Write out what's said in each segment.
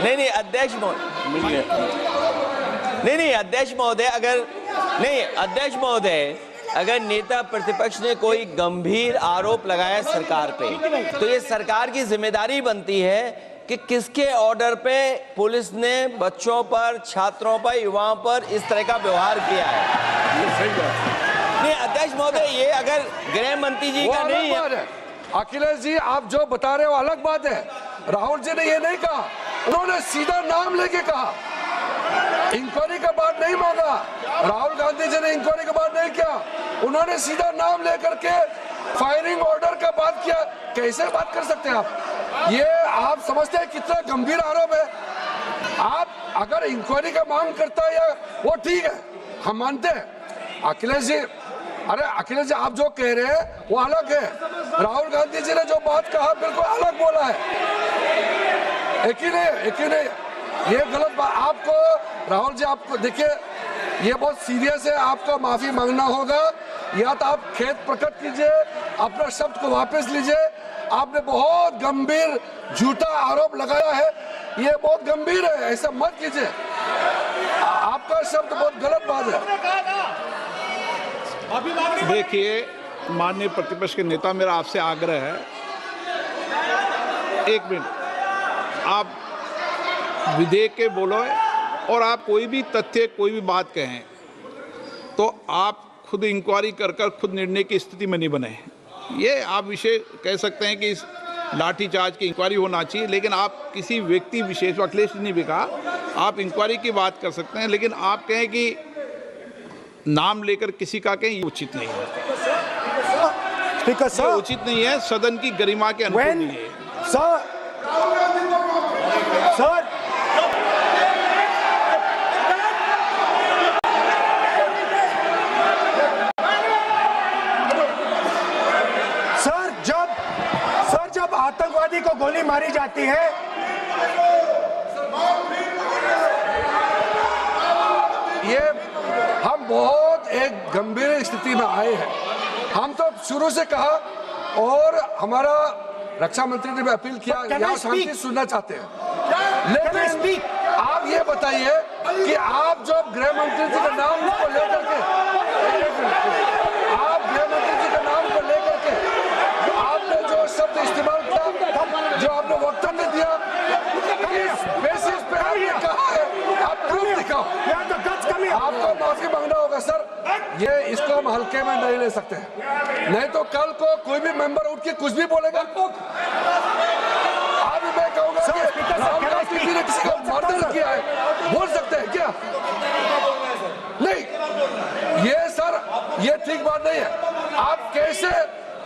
नहीं अध्यक्ष महोदय, नहीं अध्यक्ष महोदय, अध्यक्ष महोदय, अगर नेता प्रतिपक्ष ने कोई गंभीर आरोप लगाया सरकार पे, तो ये सरकार की जिम्मेदारी बनती है कि किसके ऑर्डर पे पुलिस ने बच्चों पर, छात्रों पर, युवाओं पर इस तरह का व्यवहार किया है। नहीं अध्यक्ष महोदय, ये अगर गृह मंत्री जी का नहीं है। अखिलेश जी, आप जो बता रहे हो अलग बात है। राहुल जी ने ये नहीं कहा, उन्होंने सीधा नाम लेके कहा, इंक्वायरी का बात नहीं मांगा। राहुल गांधी जी ने इंक्वायरी का बात नहीं किया, उन्होंने सीधा नाम लेकर के फायरिंग ऑर्डर का बात किया। कैसे बात कर सकते हैं आप? ये आप समझते हैं कितना गंभीर आरोप है? आप अगर इंक्वायरी का मांग करता है या वो ठीक है, हम मानते हैं। अखिलेश जी, अरे अखिलेश जी, आप जो कह रहे हैं वो अलग है। राहुल गांधी जी ने जो बात कहा बिल्कुल अलग बोला है। एक ही नहीं, ये गलत बात। आपको राहुल जी, आपको देखिए, ये बहुत सीरियस है, आपको माफी मांगना होगा, या तो आप खेद प्रकट कीजिए, अपना शब्द को वापस लीजिए। आपने बहुत गंभीर झूठा आरोप लगाया है, ये बहुत गंभीर है, ऐसा मत कीजिए। आपका शब्द बहुत गलत बात है। देखिए माननीय प्रतिपक्ष के नेता, मेरा आपसे आग्रह है, एक मिनट, आप विधेयक के बोलो और आप कोई भी तथ्य, कोई भी बात कहें तो आप खुद इंक्वायरी कर खुद निर्णय की स्थिति में नहीं बने। ये आप विषय कह सकते हैं कि इस लाठीचार्ज की इंक्वायरी होना चाहिए, लेकिन आप किसी व्यक्ति विशेष, अखिलेश जी ने भी कहा, आप इंक्वायरी की बात कर सकते हैं, लेकिन आप कहें कि नाम लेकर किसी का कहें, ये उचित नहीं है। ये उचित नहीं है, सदन की गरिमा के अनुकूल नहीं है। सर जब आतंकवादी को गोली मारी जाती है, ये हम बहुत एक गंभीर स्थिति में आए हैं। हम तो शुरू से कहा, और हमारा रक्षा मंत्री ने भी अपील किया, यहाँ शांति सुनना चाहते हैं। लेकिन आप ये बताइए कि आप जो गृह मंत्री जी का नाम को लेकर के, आप गृह मंत्री जी का नाम को लेकर के आपने जो शब्द इस्तेमाल किया, जो आपने वक्तव्य दिया, किस बेसिस पे आपने कहा है, आप प्रूफ दिखाओ। आपको माफी मांगना होगा सर, ये इसको हम हल्के में नहीं ले सकते हैं, नहीं तो कल को कोई भी मेंबर उठ के कुछ भी बोलेगा। आज मैं कहूंगा कि राहुल गांधी जी ने किसी का मर्डर किया है, बोल सकते हैं क्या? नहीं, ये सर, ये ठीक बात नहीं है। आप कैसे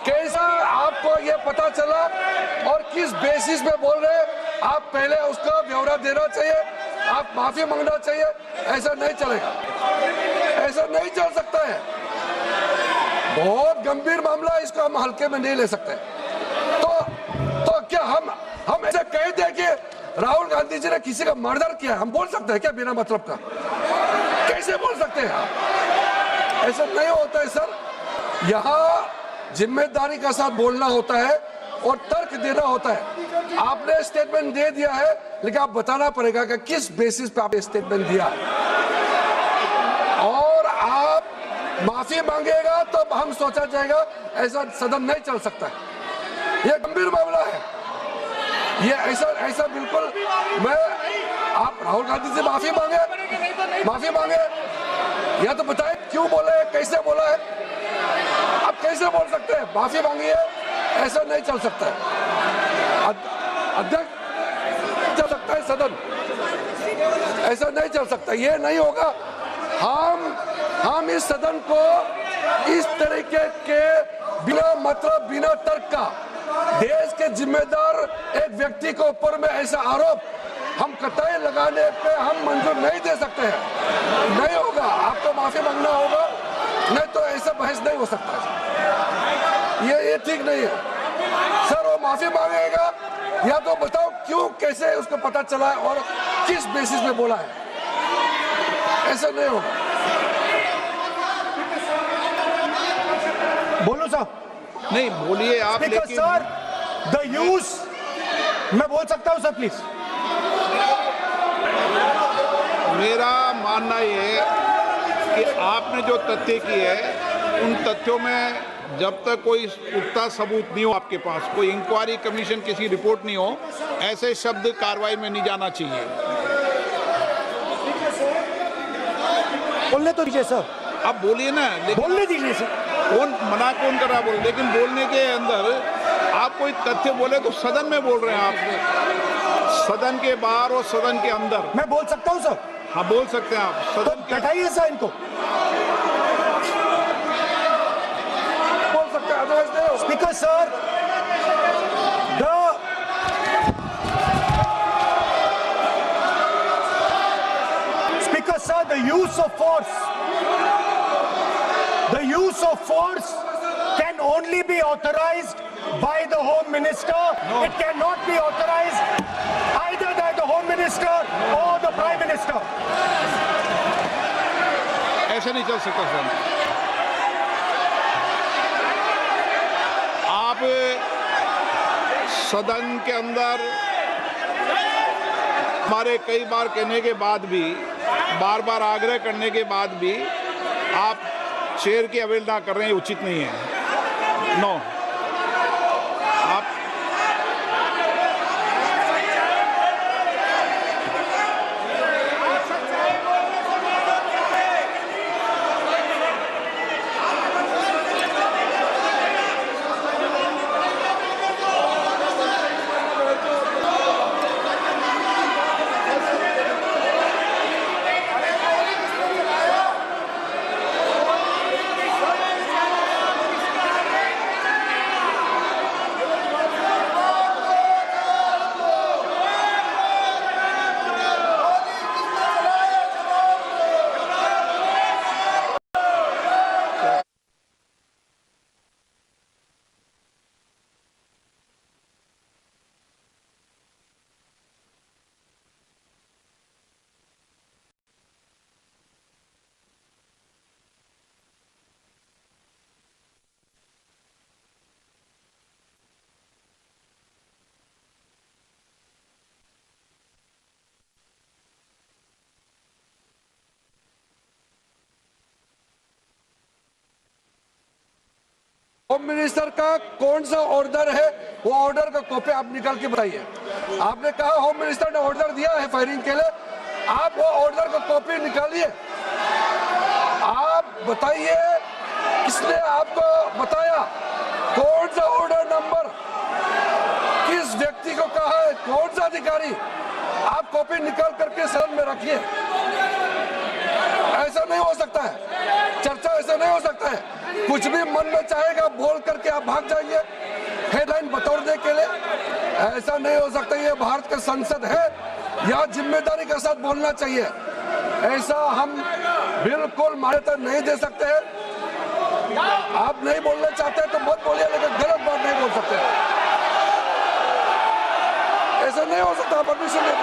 आपको ये पता चला और किस बेसिस पे बोल रहे हैं? आप पहले उसका ब्यौरा देना चाहिए, आप माफी मांगना चाहिए। ऐसा नहीं चलेगा, ऐसा नहीं चल सकता है। बहुत गंभीर मामला है, इसको हम हल्के में नहीं ले सकते। तो क्या हम ऐसा कह दें कि राहुल गांधी जी ने किसी का मर्डर किया, हम बोल सकते हैं क्या बिना मतलब का? कैसे बोल सकते हैं? ऐसा नहीं होता है सर। यहाँ जिम्मेदारी का साथ बोलना होता है और तर्क देना होता है। आपने स्टेटमेंट दे दिया है, लेकिन आप बताना पड़ेगा कि किस बेसिस पे आपने स्टेटमेंट दिया, और आप माफी मांगेगा तो हम सोचा जाएगा। ऐसा सदन नहीं चल सकता है, ये गंभीर मामला है। ये ऐसा बिल्कुल, मैं आप राहुल गांधी से माफी मांगे, या तो बताएं क्यों बोले, कैसे बोला है। आप कैसे बोल सकते हैं? माफी मांगिए, ऐसा नहीं चल सकता है। अध्यक्ष चल सकता है सदन, ऐसा नहीं चल सकता, ये नहीं होगा। हम इस सदन को इस तरीके के बिना मतलब, बिना तर्क का, देश के जिम्मेदार एक व्यक्ति के ऊपर में ऐसा आरोप हम कतई लगाने पे हम मंजूर नहीं दे सकते हैं। नहीं होगा, आपको माफी मांगना होगा, नहीं तो ऐसा बहस नहीं हो सकता है। ये ठीक नहीं है सर। वो माफी मांगेगा, या तो बताओ क्यों, कैसे उसको पता चला है और किस बेसिस पे बोला है। ऐसा नहीं होगा। बोलो साहब। नहीं बोलिए आप, लेकिन सर द यूज, मैं बोल सकता हूं सर प्लीज? मेरा मानना ये है कि आपने जो तथ्य किए हैं उन तथ्यों में जब तक कोई पुख्ता सबूत नहीं हो आपके पास, कोई इंक्वायरी कमीशन किसी रिपोर्ट नहीं हो, ऐसे शब्द कार्रवाई में नहीं जाना चाहिए। बोलने तो दीजिए सर, आप बोलिए ना, लेकिन बोलने दीजिए सर। कौन कर रहा बोले, लेकिन बोलने के अंदर आप कोई तथ्य बोले तो सदन में बोल रहे हैं आप, सदन के बाहर और सदन के अंदर। मैं बोल सकता हूं सर? हाँ बोल सकते हैं आप, तो सदन के बैठाइए सर इनको। बोल सकते हैं, अदरवाइज नहीं होगा। Speaker sir, Speaker sir, the use of force can only be authorized by the Home Minister. No. It cannot be authorized either by the Home Minister or the Prime Minister. ऐसे नहीं चल सकता sir. आप सदन के अंदर हमारे कई बार कहने के बाद भी, बार बार आग्रह करने के बाद भी आप चेयर की अवहेलना कर रहे हैं, उचित नहीं है। नो, आप होम मिनिस्टर का कौन सा ऑर्डर है, वो ऑर्डर का कॉपी आप निकाल के बताइए। आपने कहा होम मिनिस्टर ने ऑर्डर दिया है फायरिंग के लिए, आप वो ऑर्डर का कॉपी निकालिए, आप बताइए किसने आपको बताया, कौन सा ऑर्डर नंबर, किस व्यक्ति को कहा है, कौन सा अधिकारी। आप कॉपी निकाल करके सदन में रखिए। ऐसा नहीं हो सकता है, चर्चा ऐसा नहीं हो सकता है। कुछ भी मन में चाहेगा बोल करके आप भाग जाएंगे हेडलाइन बतौरने के लिए। ऐसा नहीं हो सकता। ये भारत का संसद है, यहाँ जिम्मेदारी के साथ बोलना चाहिए। ऐसा हम बिल्कुल मान्यता नहीं दे सकते हैं। आप नहीं बोलना चाहते तो मत बोलिए, लेकिन गलत बात नहीं बोल सकते। ऐसा नहीं हो सकता, परमिशन नहीं